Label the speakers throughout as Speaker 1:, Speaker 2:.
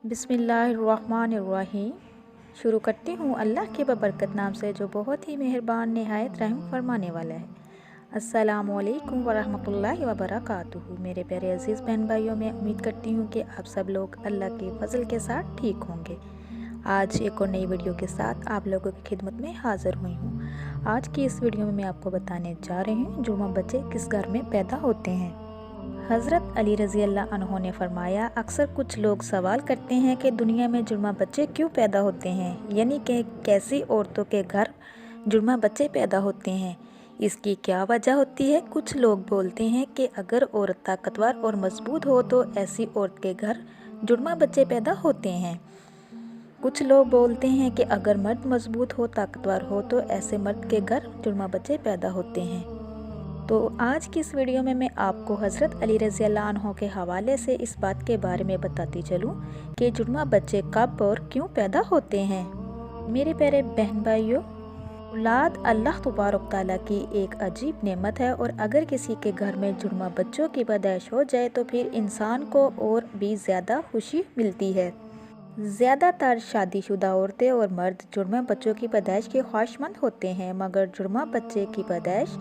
Speaker 1: बिस्मिल्लाहिर्रहमानिर्रहीम। शुरू करती हूँ अल्लाह के बबरकत नाम से जो बहुत ही मेहरबान नहायत रहम फरमाने वाला है। अस्सलामुअलैकुम वरहमतुल्लाहि वबरकातुहू। मेरे प्यारे अजीज़ बहन भाइयों, मैं उम्मीद करती हूँ कि आप सब लोग अल्लाह के फजल के साथ ठीक होंगे। आज एक और नई वीडियो के साथ आप लोगों की खिदमत में हाज़िर हुई हूँ। आज की इस वीडियो में मैं आपको बताने जा रही हूँ जुड़वा बच्चे किस घर में पैदा होते हैं। हज़रत अली रज़ी अल्लाह अन्हो ने फरमाया, अक्सर कुछ लोग सवाल करते हैं कि दुनिया में जुड़वा बच्चे क्यों पैदा होते हैं, यानी कि कैसी औरतों के घर जुड़वा बच्चे पैदा होते हैं, इसकी क्या वजह होती है। कुछ लोग बोलते हैं कि अगर औरत ताकतवर और मजबूत हो तो ऐसी औरत के घर जुड़वा बच्चे पैदा होते हैं। कुछ लोग बोलते हैं कि अगर मर्द मजबूत हो, ताकतवर हो तो ऐसे मर्द के घर जुड़वा बच्चे पैदा होते हैं। तो आज की इस वीडियो में मैं आपको हज़रत अली रज़ी अल्लाह अन्हो के हवाले से इस बात के बारे में बताती चलूँ कि जुड़वा बच्चे कब और क्यों पैदा होते हैं। मेरे प्यारे बहन भाइयों, औलाद अल्लाह तबारक तआला की एक अजीब नेमत है और अगर किसी के घर में जुड़वा बच्चों की पैदाइश हो जाए तो फिर इंसान को और भी ज़्यादा खुशी मिलती है। ज़्यादातर शादीशुदा औरतें और मर्द जुड़वा बच्चों की पैदाइश के ख्वाहिशमंद होते हैं, मगर जुड़वा बच्चे की पैदाइश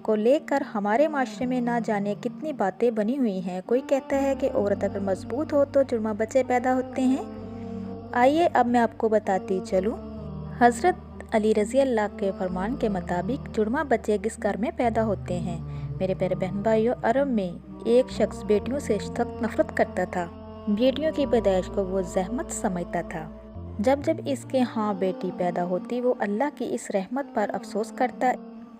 Speaker 1: को लेकर हमारे माशरे में ना जाने कितनी बातें बनी हुई हैं। कोई कहता है कि औरत अगर मजबूत हो तो जुड़वा बच्चे पैदा होते हैं। आइए अब मैं आपको बताती चलूँ। हज़रत अली रज़ी अल्लाह के फरमान के मुताबिक जुड़वा बच्चे किस घर में पैदा होते हैं। मेरे प्यारे बहन भाइयों, अरब में एक शख्स बेटियों से सख्त नफरत करता था। बेटियों की पैदाइश को वो जहमत समझता था। जब जब इसके यहाँ बेटी पैदा होती वो अल्लाह की इस रहमत पर अफसोस करता।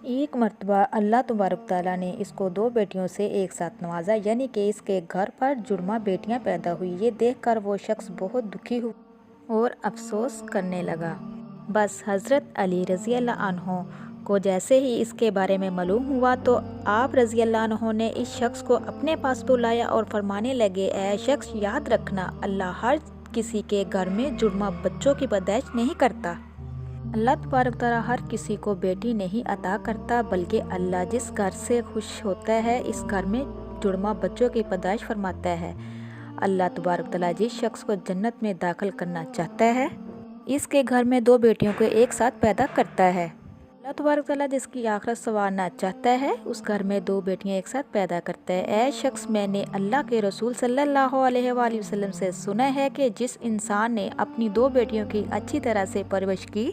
Speaker 1: एक मरतबा अल्लाह तबारक तआला ने इसको दो बेटियों से एक साथ नवाजा, यानी कि इसके घर पर जुड़वा बेटियां पैदा हुई। ये देखकर वो शख्स बहुत दुखी हुआ और अफसोस करने लगा। बस हज़रत अली रज़ी अल्लाह अन्हो को जैसे ही इसके बारे में मालूम हुआ तो आप रज़ी अल्लाह अन्हो ने इस शख्स को अपने पास बुलाया और फरमाने लगे, ऐ शख्स, याद रखना, अल्लाह हर किसी के घर में जुड़वा बच्चों की पैदाइश नहीं करता। अल्लाह तबारक तआला हर किसी को बेटी नहीं अता करता, बल्कि अल्लाह जिस घर से खुश होता है इस घर में जुड़वा बच्चों की पैदाइश फरमाता है। अल्लाह तबारक तआला जिस शख्स को जन्नत में दाखिल करना चाहता है इसके घर में दो बेटियों को एक साथ पैदा करता है। अल्लाह तबारक तआला जिसकी आखिरत संवारना चाहता है उस घर में दो बेटियां एक साथ पैदा करता है। ऐ शख्स, मैंने अल्लाह के रसूल सल्लल्लाहु अलैहि वसल्लम से सुना है कि जिस इंसान ने अपनी दो बेटियों की अच्छी तरह से परवरिश की,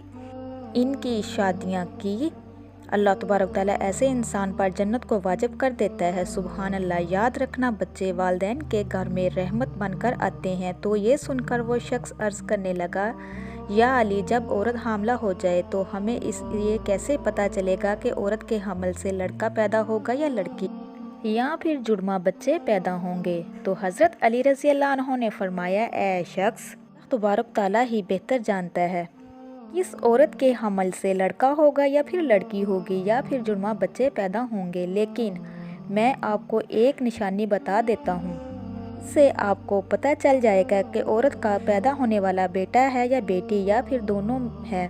Speaker 1: इनकी शादियाँ की, अल्लाह तबारक तआला ऐसे इंसान पर जन्नत को वाजिब कर देता है। सुबहान अल्लाह। याद रखना, बच्चे वालिदैन के घर में रहमत बनकर आते हैं। तो ये सुनकर वो शख्स अर्ज़ करने लगा, या अली, जब औरत हामला हो जाए तो हमें इसलिए कैसे पता चलेगा कि औरत के हमल से लड़का पैदा होगा या लड़की, या फिर जुड़वा बच्चे पैदा होंगे। तो हज़रत अली रज़ी अल्लाह अन्हो ने फरमाया, ऐ शख्स, तबारक तआला ही बेहतर जानता है इस औरत के हमल से लड़का होगा या फिर लड़की होगी या फिर जुड़वा बच्चे पैदा होंगे। लेकिन मैं आपको एक निशानी बता देता हूँ, इससे आपको पता चल जाएगा कि औरत का पैदा होने वाला बेटा है या बेटी या फिर दोनों है।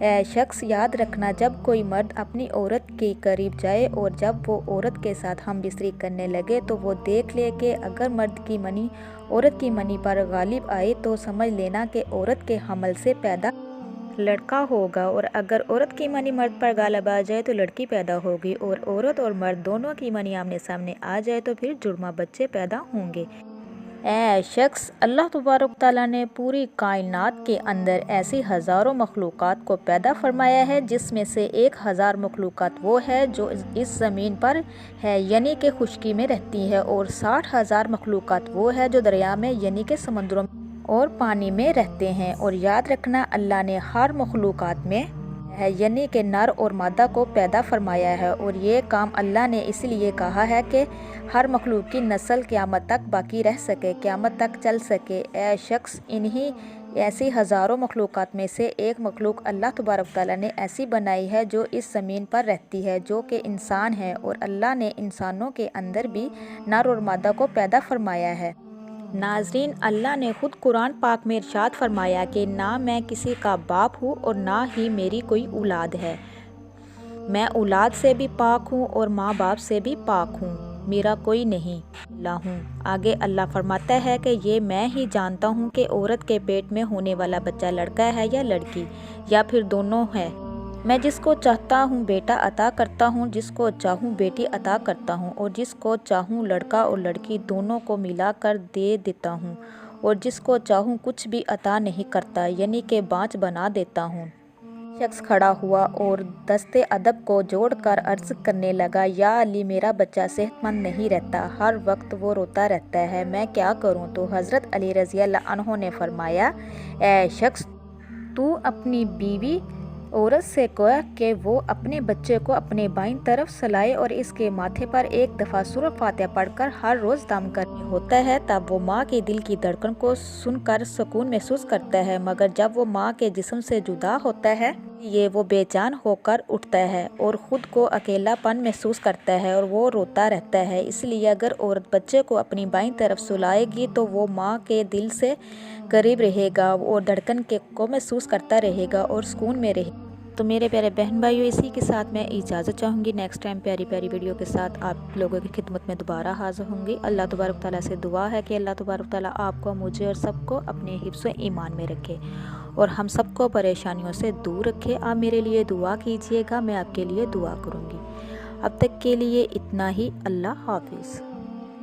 Speaker 1: ऐ शख्स, याद रखना, जब कोई मर्द अपनी औरत के करीब जाए और जब वो औरत के साथ हम बिस्तरी करने लगे तो वो देख ले कि अगर मर्द की मनी औरत की मनी पर गालिब आए तो समझ लेना कि औरत के हमल से पैदा लड़का होगा, और अगर औरत की मनी मर्द पर गालिब आ जाए तो लड़की पैदा होगी, और औरत और मर्द दोनों की मनी आमने सामने आ जाए तो फिर जुड़वा बच्चे पैदा होंगे। ऐ शख्स, अल्लाह तबारक तआला ने पूरी कायनात के अंदर ऐसी हज़ारों मखलूक़ात को पैदा फरमाया है, जिसमें से 1000 मखलूक़ात वो है जो इस ज़मीन पर है, यानी कि खुश्की में रहती है, और 60,000 मखलूक़ात वो है जो दरिया में यानी कि समंदरों और पानी में रहते हैं। और याद रखना, अल्लाह ने हर मखलूक़ात में है यानी कि नर और मादा को पैदा फरमाया है, और ये काम अल्लाह ने इसलिए कहा है कि हर मखलूक की नस्ल क़यामत तक बाकी रह सके, क़यामत तक चल सके। ऐ शख्स, इन्हीं ऐसी हज़ारों मखलूक़ात में से एक मखलूक अल्लाह तबारक तआला ने ऐसी बनाई है जो इस ज़मीन पर रहती है, जो कि इंसान है, और अल्लाह ने इंसानों के अंदर भी नर और मादा को पैदा फरमाया है। नाज़रीन, अल्लाह ने ख़ुद कुरान पाक में इरशाद फरमाया कि ना मैं किसी का बाप हूँ और ना ही मेरी कोई औलाद है, मैं औलाद से भी पाक हूँ और माँ बाप से भी पाक हूँ। میرا کوئی نہیں لا ہوں۔ آگے اللہ فرماتا ہے کہ یہ میں ہی جانتا ہوں کہ عورت کے پیٹ میں ہونے والا بچہ لڑکا ہے یا لڑکی یا پھر دونوں ہے۔ میں جس کو چاہتا ہوں بیٹا عطا کرتا ہوں، جس کو چاہوں بیٹی عطا کرتا ہوں، اور جس کو چاہوں لڑکا اور لڑکی دونوں کو ملا کر دے دیتا ہوں، اور جس کو چاہوں کچھ بھی عطا نہیں کرتا، یعنی کہ بانجھ بنا دیتا ہوں۔ شخص کھڑا ہوا اور دست ادب کو جوڑ کر عرض کرنے لگا، یا علی میرا بچہ صحت مند نہیں رہتا، ہر وقت وہ روتا رہتا ہے، میں کیا کروں؟ تو حضرت علی رضی اللہ عنہ نے فرمایا، اے شخص، تو اپنی بیوی عورت سے کہا کہ وہ اپنے بچے کو اپنے بائیں طرف سلائے اور اس کے ماتھے پر ایک دفعہ سورۃ فاتحہ پڑھ کر ہر روز دم کرنی ہوتا ہے، تب وہ ماں کے دل کی دھڑکن کو سن کر سکون محسوس کرتا ہے، مگر جب وہ ماں کے جسم سے جدا ہوتا ہے یہ وہ بے چین ہو کر اٹھتا ہے اور خود کو اکیلا پن محسوس کرتا ہے اور وہ روتا رہتا ہے۔ اس لیے اگر عورت بچے کو اپنی بائیں طرف سلائے گی تو وہ ماں کے دل سے قریب رہے گا اور دھڑکن کو محسوس کرتا رہے گا اور سکون میں رہے گا۔ تو میرے پیارے بہن بھائیوں، اسی کے ساتھ میں اجازت چاہوں گی، نیکسٹ ٹائم پیاری پیاری ویڈیو کے ساتھ آپ لوگوں کی خدمت میں دوبارہ حاضر ہوں گی۔ اللہ تبارک تعالیٰ سے دعا ہے کہ اللہ تبارک تعالیٰ آپ کو، مجھے اور سب کو اپنے حفظ و ایمان میں رکھے اور ہم سب کو پریشانیوں سے دور رکھے۔ آپ میرے لیے دعا کیجیے گا، میں آپ کے لیے دعا کروں گی۔ اب تک کے لیے اتنا ہی، اللہ حافظ۔